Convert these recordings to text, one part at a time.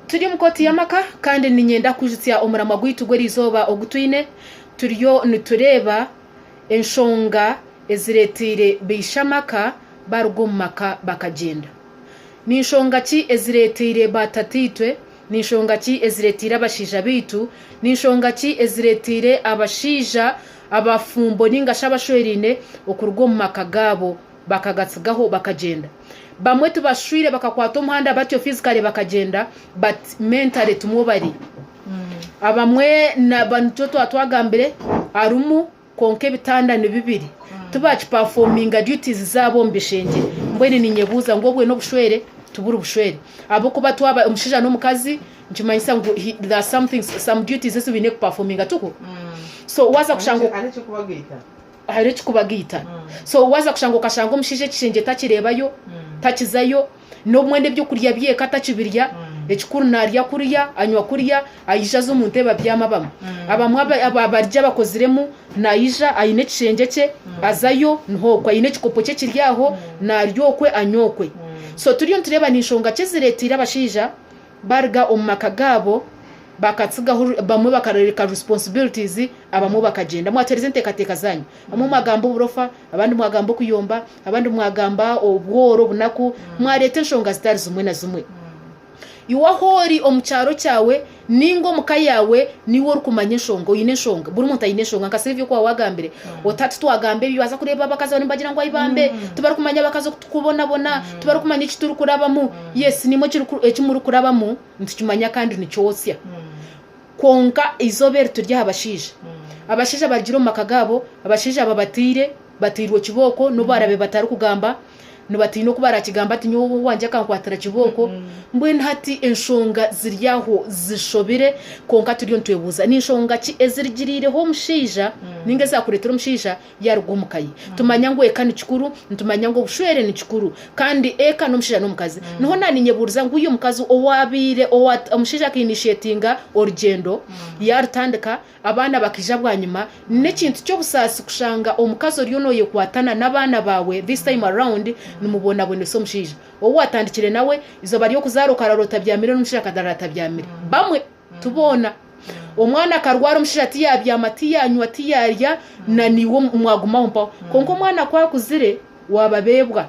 turi mu kooti yamaka kandi ninyenda kujutya omurama gwitu gwerizoba ogutwine turiyo nitureba enshonga eziretire bishamaka barugumaka bakagenda ni nshonga ki eziretire batatitwe ni nshonga ki eziretire abashija bitu ni nshonga ki eziretire abashija abafumbo ningasha abashwerine okurugumaka gabo bakagatsigaho bakagenda bamwe tubashwire bakakwata umuhanda batyo physically bakagenda but mentally tumubari abamwe na bantu twatwagambire arumu konke bitanda ni bibiri tubachi performinga duties zabo mbishenge mbwene ninyebuza ngo bwe no bushwere tubura ubushwere abo kuba twaba umushija no mukazi njimanyisa ngo there are some duties that we need performinga tuko so waza kushango aretse kubagita haretse kubagita so waza kushango kashango umushije kishenge takirebayo takizayo no mwende byo kurya biye katakibirya ekikuru narya kuriya anywa kuriya ayija zo mu nteba byamabamo abamwe abarya bakoziremu nayija ayine kishenge cye azayo nhokwa ayine kikopo cye kiryaho naryokwe anyokwe so turiyo tureba nishonga cye ziretira abashija barga omumaka gabo bakatsiga bamwe bakarereka responsibilities abamwe bakagenda mwatereze ntekateka zanyu amwe magambo burofa abandi mwagambo kuyomba abandi mwagamba obworo bunaku mwarete nshonga zitari zumwe na zumwe iwahori omucyaro cyawe ningo mukayawe niwo rukumanye nshongo yine nshonga buri muntu ayine nshonga nkasevyo kwa wagambire otatu twagambe bibaza kureba bakaza bagira ngo ayibambe tubari kumanya bakaza kubona tubari kumanya ikituru kurabamo yes nimo ekimuru kurabamo ntikimanya kandi nicyosya konka izobere turya abashije bagira makagabo abashije ababatire batirwo kiboko no barabe batari kugamba nubatino kubara kigamba ati nyo wanje kankwatira kiboko mbwe ntati enshonga ziryaho zishobire konka turiyo ntwebuza ni enshonga ki ezirigirire ho mushija ninge zakuretera mushija yarugumukaye tumanya ngo eka ni kikuru ntumanya ngo bushwere ni kikuru kandi eka no mushija no mukazi niho nani nyeburuza ngo uyu mukazi owabire omushija ki initiatinga orugendo yarutandika abana bakija bwanyuma nekintu cyo busasi kushanga omukazi oriyo noye kwatana nabana bawe this time around numubona bone so mushija wowe watandikire nawe izo bari yo kuzaruka rarota byamire n'umushija kadarata byamire bamwe tubona omwana karwara umushija ati yabyama ati yanywa ati yarya na niwo mwaguma mpa konko mwana kwa kuzire wababebwa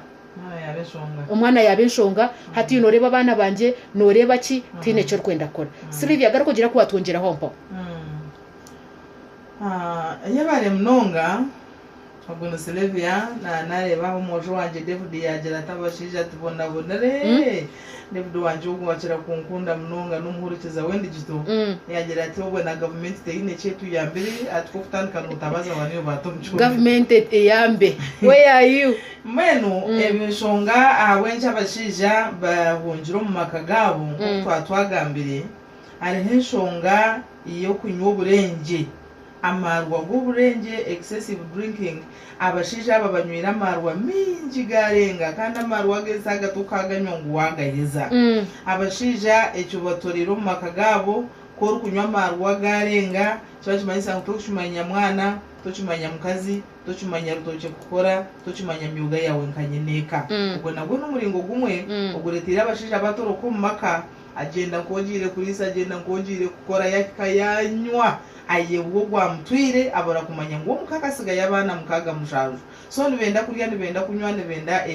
umwana yabenshonga hati noreba abana banje noreba ki tine cyo kwenda kora Sylvia garuko gira kwatongera hompa yabare mnonga Abuno Sylvia na nareba umujo wanje David yagira tabashije tubona bonare David wanje ugwakira kunkunda mnonga n'umuhurikiza Endigyito yagira ati obwe na government teine chetu yambere atukutandika nutabaza waniyo batomchu government eyambe where are you mwenu ebishonga awenja bashija bahunjiro mu makagabo twatwagambire ari henshonga iyo kunywa uburenje amarwa g'uburenje excessive drinking abashija ababanywira amarwa mingi garenga kandi amarwa gezaga tukaganywa ngo wagaheza abashija ecyo batorero mu makagabo ko kunywa amarwa garenga cyabajimanyisa ngo tushumanya mwana tuchumanya mukazi tuchumanya rutoche kukora tuchumanya myuga yawe nkanyeneka ubwo nabwo n'umuringo gumwe uguretira abashija batoro ko maka agenda nkongire kulisa agenda nkongire kukora yakayanywa ayebwo gwa mtwire abora kumanya ngo mukakasiga yabana mukaga musharu so nibenda kurya nibenda kunywa nibenda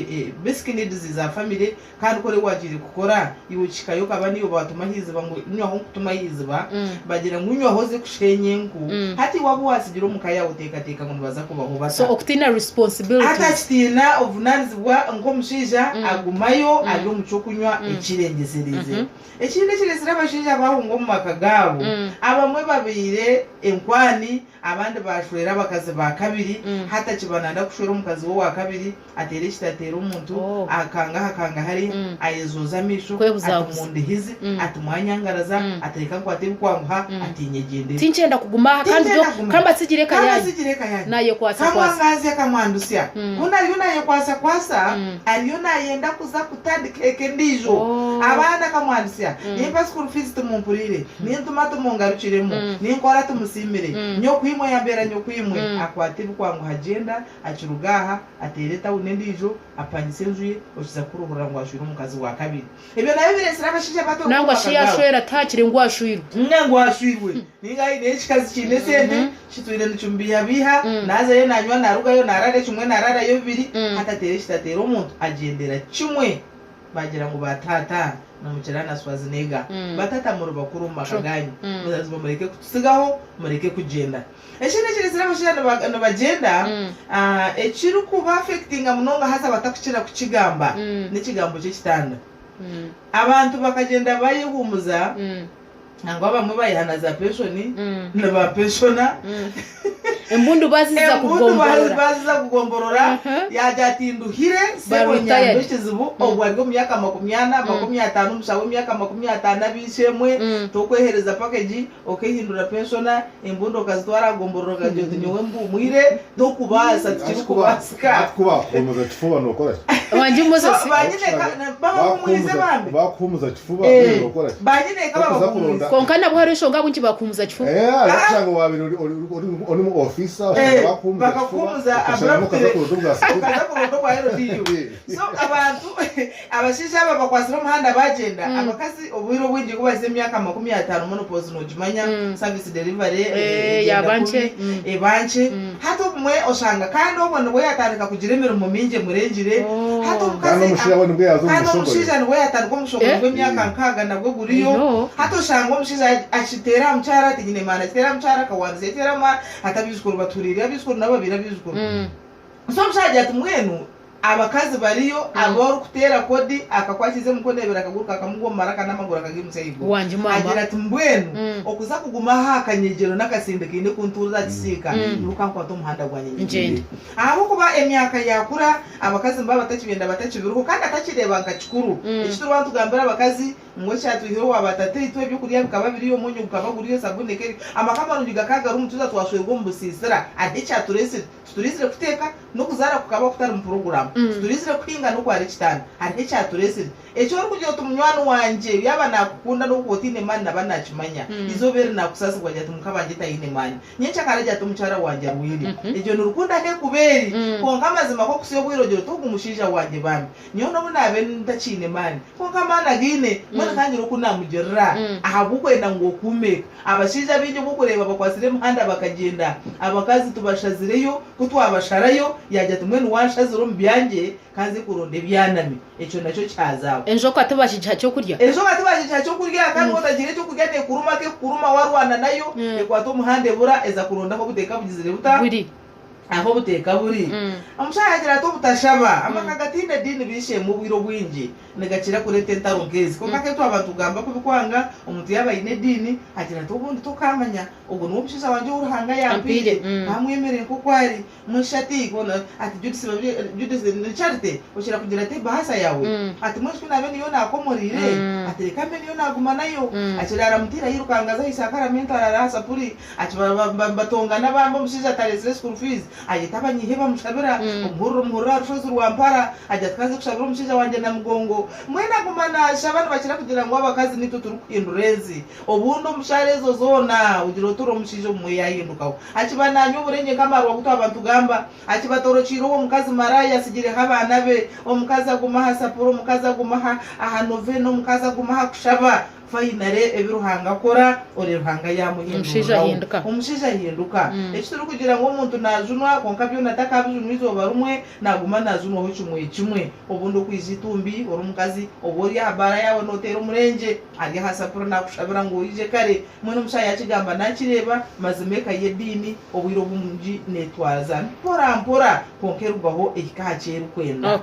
basic needs za family kandi kore wagire kukora iwe chikayo kabani yo batuma hiziba ngo nywa ho kutuma hiziba bagira ngunywa hoze kushenye nku hati wabo wasigira mukaya uteka ngo baza kubaho bata so okutina responsibility atachitina ovunanzibwa ngo mushija agumayo ari umuco kunywa ekirengesereze ekirengezereze abashija bahungo mu makagabo abamwe babire enkwani abandi bashwera bakaze ba kabiri hata kibananda kushwera umukazi wo wa kabiri atere kitatera umuntu akanga hari ayezoza misho atumundi hizi atumwanyangaraza atereka kwate bikwanguha atinyegende tinchenda kuguma kandi kamba sigire kayani naye kwasa kamwangaze kamwandusya una ye kwasa ariyo nayenda kuza kutandikeke ndijo abana kamwandusya nsya nimba school fees tumumpurire nintuma tumungarukiremo ninkora tumusimire nyo kwimwe yambera nyo kwimwe akwatibu kwangu hagenda akirugaha atere tawune ndijo apangise njuye oshiza kuruhura ngo ashwire umukazi wa kabiri ibyo nayo biresera abashije bato nango ashiyashwera takire ngo ashwirwe ngo ashwirwe ninga ine chikazi chine sente chitwire nicumbiya biha naza ye nanywa narugayo narare kimwe narara yo bibiri hatatere shitatera umuntu agendera kimwe bagira ngo batata namucerana Schwarzenegger batata mu rubakuru makaganyi muzaziba mureke kutusigaho mureke kugenda eshine kirisira bashana bagenda ekiru kuba affecting amunonga hasa batakukira kukigamba n'ikigambo cyo kitanda abantu bakagenda bayihumuza ngo bamwe bayihanaza pensioni n'aba pensiona embundu baziza kugomborora yajatinduhire sebo nyando kizibu obwargo myaka 40 mushawo myaka 50 bishemwe tokwehereza package okehindura pensiona embundu kazitwara gomborora gajote nyewe mbumwire dokubasa tukubasika kubakomuza kifuba nokora wanje mozesi bakumuza kifuba nokora banyine kaba konkana buharisho ngabo nki bakumuza kifuba aracanga wabiri uri mu officer bakakumuza abrapte kazakurundo kwa hero diyo so abantu abashisha aba bakwasira umuhanda bagenda abakazi obwiro bwingi kubaze myaka 50 monopause no jumanya service delivery yabanche ebanche hato mwe oshanga kandi obone bwo yatandika kugira imirimo mingi murengire hato mukazi kandi umushija nibwo yatandika umushogoro gw'imyaka nkaga nabwo guriyo hato shanga umushija ashitera mchara tigine mana tera mchara kawanze tera ma hatabizukuru baturire abizukuru nabo birabizukuru so mshaje atumwenu abakazi bariyo aboro kutera kodi akakwakize mukondebera akaguruka akamugomara kanamagura kagimuseigo agira ati mbwenu okuza kuguma hakanyegero nakasinde kinde kuntuza kisika nuka kwa to muhanda gwa nyenyeri aho kuba emyaka yakura abakazi mbaba batakibenda batakibiruko kandi atakireba nkakikuru ekituru bantu gambira abakazi mwe cyatu hiro wabatate itwe byo kuriya bikaba biriyo munyu bukaba guriyo sabune keri amakama rugiga kagaru mutuza twashwego mbusisira ade cyaturese tuturizire kuteka no kuzara kukaba kutari mu program tuturizire kwinga no kwari kitana ade cyaturese echo uri kugiye tumnywano wanje yaba nakukunda no kutine mani nabanakimanya izobere nakusasa kwajya tumukabangita ine mani nyencha karajya tumchara wanje wili ejo nurukunda he kuberi konka mazima ko kusiyo bwirogero tugumushija wanje bambi niyo no munabe ndacine mani konka mana gine kandi rukunamugerra ahabukwenda ngo kumeka abashija binyo bukureba bakwasire muhanda bakagenda abakazi tubashazireyo kutwabasharayo yajya tumwenu washaziro mbyange kanze kuronde byanami eco naco cyazawe enjo kwatubashija cyo kurya kandi ngotagire cyo kurya ne kuruma ke kuruma warwana nayo ekwato muhande bura eza kuronda ko buteka bugizire buta buri aho buteka buri amushahagira to butashaba amakagatinda dini bishe mu bwiro bwinji negakira kure tentarongezi ko kake to abantu gamba kubikwanga umuntu yabayine dini agira to ubundi tukamanya ubwo no bishiza wanje uruhanga yampire amwemereye ko kwari mushati kona ati Judith ni charite ushira kugira te bahasa yawe ati mwishwe nabe niyo nakomorire ati kambe niyo naguma nayo akirara mutira yirukangaza isakara mento ararasa puri ati batonga nabamba mushiza tarese school fees ayitaba nyiheba mushabira umhurru arushoza urwampara ajya twaze kushabira umushiza wanje na mugongo mwena gumana shabana bakira kugira ngo abakazi nito turi kwindurezi obundo musharezo zona ugiro turo mushije umwe yahindukaho akibananye uburenge kamarwa guto abantu gamba akibatorociro uwo mukazi maraya sigire habana be omukazi aguma hasapuro mukazi aguma ahanove no mukazi aguma kushaba finale ebiruhanga akora oreruhanga yamuhindura umushija hinduka ekituru kugira ngo umuntu najunwa konka byo nataka bizunwizo barumwe naguma najunwa ho kimwe obundo kwizitumbi orumukazi obori habara yawe notera umurenge ari hasapura nakushabira ngo ije kare mwe n'umushaya yakigamba nakireba mazimeka yedini obwiro bumji netwaza mpora konkerwaho ekikacheru kwenda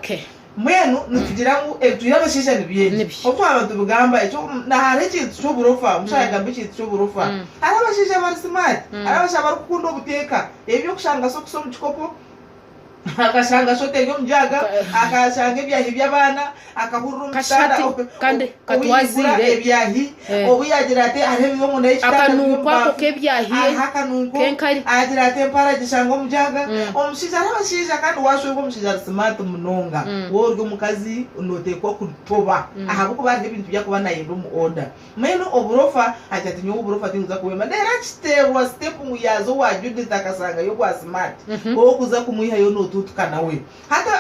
mwenu nutugira ngo tuyabashisha nibiye opfa abantu bugamba eco nahare kintu cyo burofa mushaya gambe kintu cyo burofa arabashisha bari smart arabasha bari kukunda ubuteka ebyo kushanga so kusoma chikopo akashanga shote yo mjaga akashanga ebyahi by'abana akahurura umusara kandi katwazire ebyahi obuyagira ate arebiyo mu nayo akanuko ko kebyahiye akanuko kenkari agira ate para gishanga mjaga omushiza n'abashiza kandi washoye ko mushiza smart munonga woryo mukazi unotekwa kutoba ahabuko bari ibintu byakuba nayendo mu order meno oburofa ajatinyo oburofa tinza kuwema ndera chiterwa step mu yazo wa Judith akasanga yo kwa smart kuza kumuyiha yo no tutukana we hata